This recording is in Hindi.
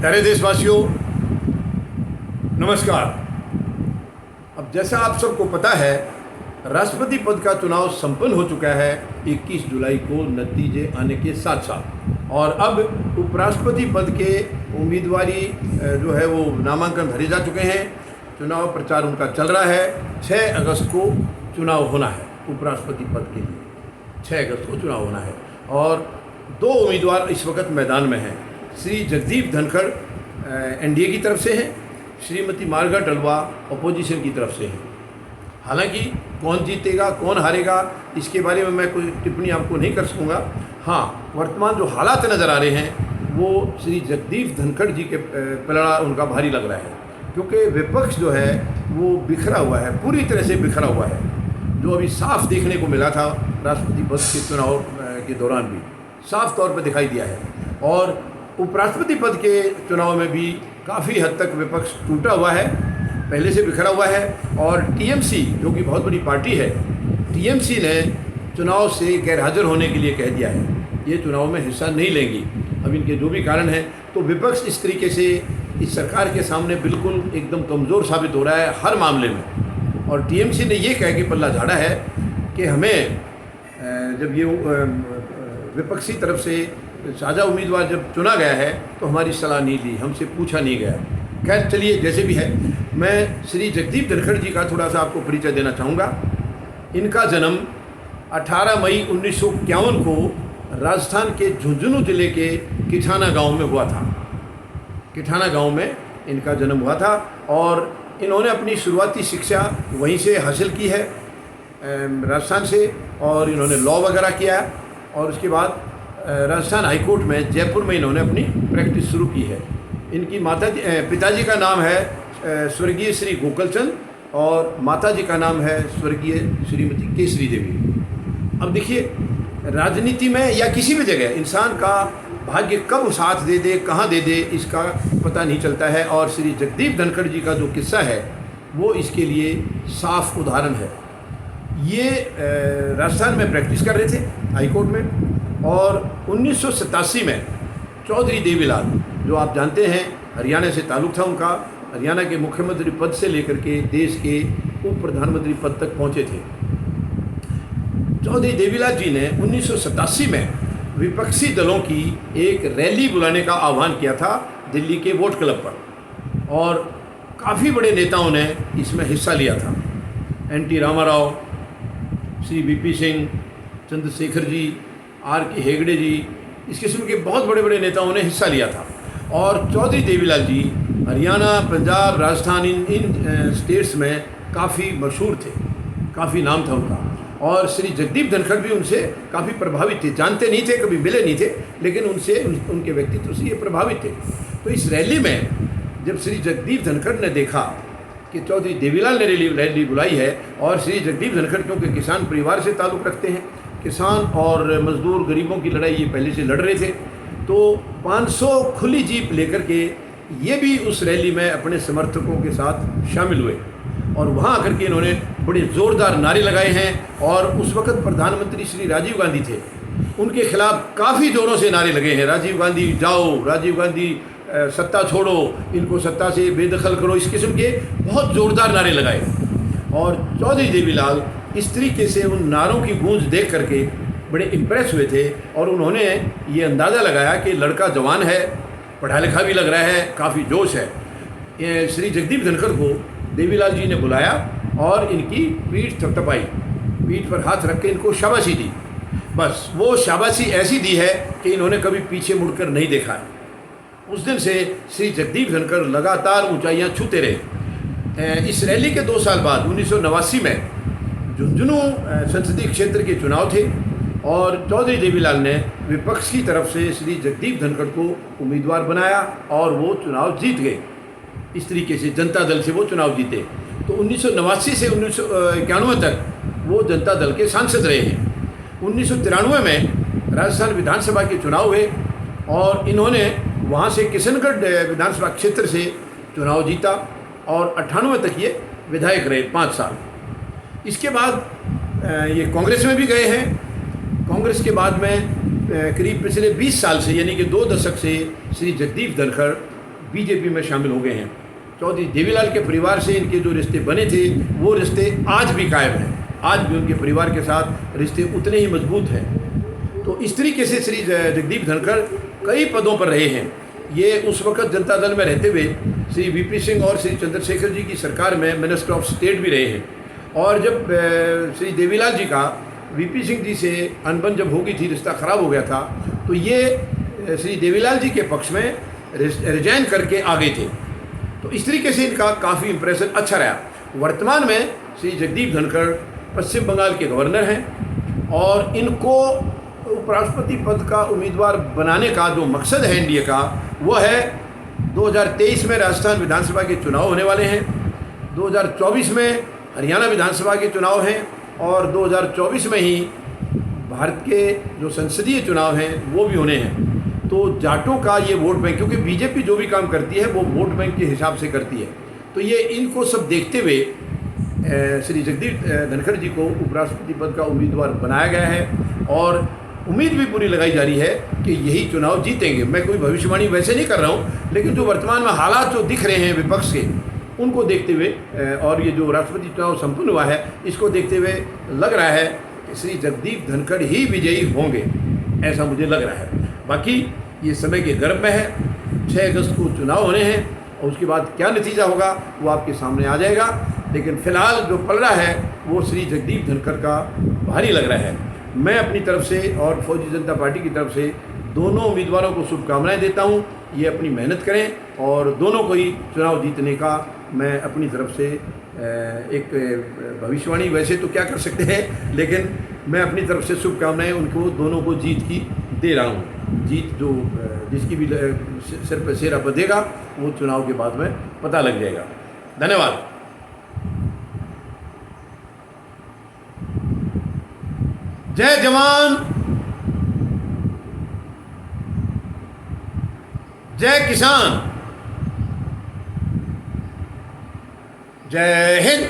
प्यारे देशवासियों, नमस्कार। अब जैसा आप सबको पता है, राष्ट्रपति पद का चुनाव संपन्न हो चुका है 21 जुलाई को नतीजे आने के साथ साथ, और अब उपराष्ट्रपति पद के उम्मीदवारी जो है वो नामांकन भरे जा चुके हैं। चुनाव प्रचार उनका चल रहा है। 6 अगस्त को चुनाव होना है उपराष्ट्रपति पद के लिए। 6 अगस्त को चुनाव होना है और 2 उम्मीदवार इस वक्त मैदान में हैं। श्री जगदीप धनखड़ एनडीए की तरफ से हैं, श्रीमती मार्गारेट अल्वा अपोजिशन की तरफ से हैं। हालांकि कौन जीतेगा कौन हारेगा इसके बारे में मैं कोई टिप्पणी आपको नहीं कर सकूँगा। हाँ, वर्तमान जो हालात नज़र आ रहे हैं वो श्री जगदीप धनखड़ जी के पलड़ा उनका भारी लग रहा है, क्योंकि विपक्ष जो है वो बिखरा हुआ है, पूरी तरह से बिखरा हुआ है, जो अभी साफ देखने को मिला था राष्ट्रपति पद के चुनाव के दौरान भी साफ तौर पर दिखाई दिया है। और उपराष्ट्रपति पद के चुनाव में भी काफ़ी हद तक विपक्ष टूटा हुआ है, पहले से बिखरा हुआ है। और टीएमसी जो कि बहुत बड़ी पार्टी है, टीएमसी ने चुनाव से गैरहाजिर होने के लिए कह दिया है, ये चुनाव में हिस्सा नहीं लेंगी। अब इनके जो भी कारण हैं, तो विपक्ष इस तरीके से इस सरकार के सामने बिल्कुल एकदम कमज़ोर साबित हो रहा है हर मामले में। और टीएमसी ने ये कह के पल्ला झाड़ा है कि हमें जब ये विपक्षी तरफ से साझा उम्मीदवार जब चुना गया है तो हमारी सलाह नहीं ली, हमसे पूछा नहीं गया। खैर चलिए, जैसे भी है, मैं श्री जगदीप धनखड़ जी का थोड़ा सा आपको परिचय देना चाहूँगा। इनका जन्म 18 मई 1951 को राजस्थान के झुंझुनू जिले के किठाना गांव में हुआ था। किठाना गांव में इनका जन्म हुआ था और इन्होंने अपनी शुरुआती शिक्षा वहीं से हासिल की है, राजस्थान से, और इन्होंने लॉ वगैरह किया। और उसके बाद राजस्थान हाईकोर्ट में जयपुर में इन्होंने अपनी प्रैक्टिस शुरू की है। इनकी पिताजी का नाम है स्वर्गीय श्री गोकलचंद और माताजी का नाम है स्वर्गीय श्रीमती केसरी देवी। अब देखिए, राजनीति में या किसी भी जगह इंसान का भाग्य कब साथ दे दे, कहाँ दे दे, इसका पता नहीं चलता है। और श्री जगदीप धनखड़ जी का जो किस्सा है वो इसके लिए साफ उदाहरण है। ये राजस्थान में प्रैक्टिस कर रहे थे हाईकोर्ट में, और 1987 में चौधरी देवीलाल, जो आप जानते हैं हरियाणा से ताल्लुक़ था उनका, हरियाणा के मुख्यमंत्री पद से लेकर के देश के उप प्रधानमंत्री पद तक पहुंचे थे। चौधरी देवीलाल जी ने 1987 में विपक्षी दलों की एक रैली बुलाने का आह्वान किया था दिल्ली के वोट क्लब पर, और काफ़ी बड़े नेताओं ने इसमें हिस्सा लिया था। NT. Rama Rao, Shri VP. Singh, Chandrashekhar ji, R K. Hegde जी, इस किस्म के बहुत बड़े बड़े नेताओं ने हिस्सा लिया था। और चौधरी देवीलाल जी हरियाणा, पंजाब, राजस्थान, इन स्टेट्स में काफ़ी मशहूर थे, काफ़ी नाम था उनका। और श्री जगदीप धनखड़ भी उनसे काफ़ी प्रभावित थे, जानते नहीं थे, कभी मिले नहीं थे, लेकिन उनसे उनके व्यक्तित्व से ये प्रभावित थे। तो इस रैली में जब श्री जगदीप धनखड़ ने देखा कि चौधरी देवीलाल ने रैली बुलाई है, और श्री जगदीप धनखड़ क्योंकि किसान परिवार से ताल्लुक़ रखते हैं, किसान और मज़दूर गरीबों की लड़ाई ये पहले से लड़ रहे थे, तो 500 खुली जीप लेकर के ये भी उस रैली में अपने समर्थकों के साथ शामिल हुए। और वहाँ आकर के इन्होंने बड़े ज़ोरदार नारे लगाए हैं। और उस वक़्त प्रधानमंत्री श्री राजीव गांधी थे, उनके खिलाफ काफ़ी ज़ोरों से नारे लगे हैं, राजीव गांधी जाओ, राजीव गांधी सत्ता छोड़ो, इनको सत्ता से बेदखल करो, इस किस्म के बहुत ज़ोरदार नारे लगाए। और चौधरी देवीलाल इस तरीके से उन नारों की गूंज देख करके बड़े इम्प्रेस हुए थे, और उन्होंने ये अंदाज़ा लगाया कि लड़का जवान है, पढ़ा लिखा भी लग रहा है, काफ़ी जोश है। श्री जगदीप धनखड़ को देवीलाल जी ने बुलाया और इनकी पीठ थपथपाई, पीठ पर हाथ रख के इनको शाबाशी दी। बस वो शाबाशी ऐसी दी है कि इन्होंने कभी पीछे मुड़कर नहीं देखा है। उस दिन से श्री जगदीप धनखड़ लगातार ऊंचाइयां छूते रहे। इस रैली के 2 साल बाद 1989 में झुंझुनू संसदीय क्षेत्र के चुनाव थे, और चौधरी देवीलाल ने विपक्ष की तरफ से श्री जगदीप धनखड़ को उम्मीदवार बनाया और वो चुनाव जीत गए। इस तरीके से जनता दल से वो चुनाव जीते। तो 1989 से 1991 तक वो जनता दल के सांसद रहे हैं। 1993 में राजस्थान विधानसभा के चुनाव हुए और इन्होंने वहाँ से किशनगढ़ विधानसभा क्षेत्र से चुनाव जीता, और 98 तक ये विधायक रहे 5 साल। इसके बाद ये कांग्रेस में भी गए हैं। कांग्रेस के बाद में करीब पिछले 20 साल से, यानी कि 2 दशक से, श्री जगदीप धनखड़ बीजेपी में शामिल हो गए हैं। चौधरी देवीलाल के परिवार से इनके जो रिश्ते बने थे वो रिश्ते आज भी कायम हैं, आज भी उनके परिवार के साथ रिश्ते उतने ही मजबूत हैं। तो इस तरीके से श्री जगदीप धनखड़ कई पदों पर रहे हैं। ये उस वक्त जनता दल में रहते हुए श्री वीपी सिंह और श्री चंद्रशेखर जी की सरकार में मिनिस्टर ऑफ स्टेट भी रहे हैं। और जब श्री देवीलाल जी का वीपी सिंह जी से अनबन जब हो गई थी, रिश्ता ख़राब हो गया था, तो ये श्री देवीलाल जी के पक्ष में रिजाइन करके आ गए थे। तो इस तरीके से इनका काफ़ी इम्प्रेशन अच्छा रहा। वर्तमान में श्री जगदीप धनखड़ पश्चिम बंगाल के गवर्नर हैं और इनको उपराष्ट्रपति पद का उम्मीदवार बनाने का जो मकसद है एनडीए का, वो है 2023 में राजस्थान विधानसभा के चुनाव होने वाले हैं, 2024 में हरियाणा विधानसभा के चुनाव हैं और 2024 में ही भारत के जो संसदीय चुनाव हैं वो भी होने हैं। तो जाटों का ये वोट बैंक, क्योंकि बीजेपी जो भी काम करती है वो वोट बैंक के हिसाब से करती है, तो ये इनको सब देखते हुए श्री जगदीप धनखड़ जी को उपराष्ट्रपति पद का उम्मीदवार बनाया गया है और उम्मीद भी पूरी लगाई जा रही है कि यही चुनाव जीतेंगे। मैं कोई भविष्यवाणी वैसे नहीं कर रहा हूँ, लेकिन जो वर्तमान में हालात जो दिख रहे हैं विपक्ष के, उनको देखते हुए और ये जो राष्ट्रपति चुनाव संपन्न हुआ है, इसको देखते हुए लग रहा है कि श्री जगदीप धनखड़ ही विजयी होंगे, ऐसा मुझे लग रहा है। बाकी ये समय के गर्भ में है, 6 अगस्त को चुनाव होने हैं और उसके बाद क्या नतीजा होगा वो आपके सामने आ जाएगा। लेकिन फिलहाल जो पल रहा है वो श्री जगदीप धनखड़ का भारी लग रहा है। मैं अपनी तरफ से और फौजी जनता पार्टी की तरफ से दोनों उम्मीदवारों को शुभकामनाएं देता हूं। ये अपनी मेहनत करें और दोनों को ही चुनाव जीतने का मैं अपनी तरफ से एक भविष्यवाणी वैसे तो क्या कर सकते हैं, लेकिन मैं अपनी तरफ से शुभकामनाएं उनको दोनों को जीत की दे रहा हूं। जीत जो जिसकी भी सिर पर सेहरा बंधेगा वो चुनाव के बाद में पता लग जाएगा। धन्यवाद। जय जवान, जय किसान, जय हिंद।